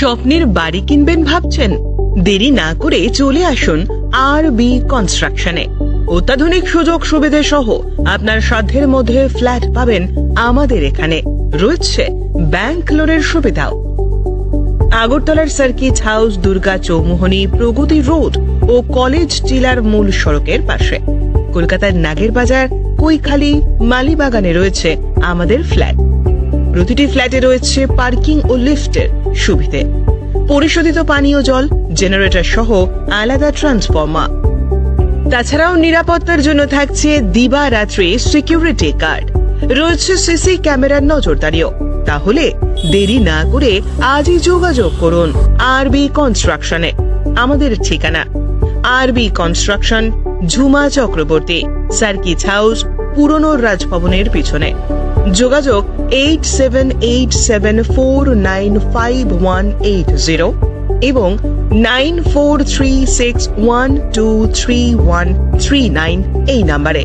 স্বপ্নের বাড়ি কিনবেন ভাবছেন? দেরি না করে চলে আসুন আরবি কনস্ট্রাকশনে। অত্যাধুনিক সুযোগ সুবিধে সহ আপনার সাধ্যের মধ্যে ফ্ল্যাট পাবেন আমাদের এখানে। রয়েছে ব্যাংক লোনের সুবিধাও। আগরতলার সার্কিট হাউস, দুর্গা চৌমুহনী, প্রগতি রোড ও কলেজ টিলার মূল সড়কের পাশে। কলকাতার নাগের বাজার, কৈখালি, মালিবাগানে রয়েছে আমাদের ফ্ল্যাট। প্রতিটি ফ্ল্যাটে রয়েছে পার্কিং ও লিফটের সুবিধে, পরিশোধিত পানীয় জল, জেনারেটর সহ আলাদা ট্রান্সফরমার। তাছাড়াও নিরাপত্তার জন্য থাকছে দিবারাত্রি সিকিউরিটি গার্ড, রয়েছে সিসি ক্যামেরার নজরদারিও। তাহলে দেরি না করে আজই যোগাযোগ করুন আরবি কনস্ট্রাকশনে। আমাদের ঠিকানা আরবি construction, Jhuma Chakraborty, circuit house, পুরনো রাজভবনের পিছনে। যোগাযোগ 8787495180 এবং 9436123139 এই নাম্বারে।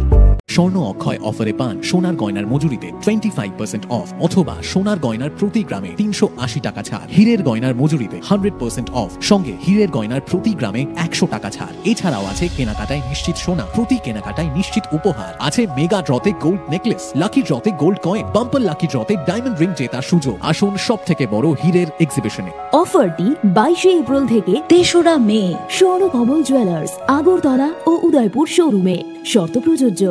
স্বর্ণ অক্ষয় অফারে পান সোনার গয়নার মজুরিতে 25% অফ অথবা সোনার গয়নার প্রতি গ্রামে 380 টাকা ছাড়। হীরের গয়নার মজুরিতে 100% অফ, সঙ্গে হীরের গয়নার প্রতি গ্রামে 100 টাকা ছাড়। এছাড়াও আছে কেনাকাটায় নিশ্চিত সোনা, প্রতি কেনাকাটায় নিশ্চিত উপহার। আছে মেগা ড্রতে গোল্ড নেকলেস, লাকি ড্রতে গোল্ড কয়েন, বাম্পার লাকি ড্রতে ডায়মন্ড রিং জেতার সুযোগ। আসুন সব থেকে বড় হীরের এক্সিবিশনে। অফারটি 22 এপ্রিল থেকে 3রা মে স্বর্ণকমল জুয়েলার্স, আগরতলা ও উদয়পুর শোরুমে। শর্ত প্রযোজ্য।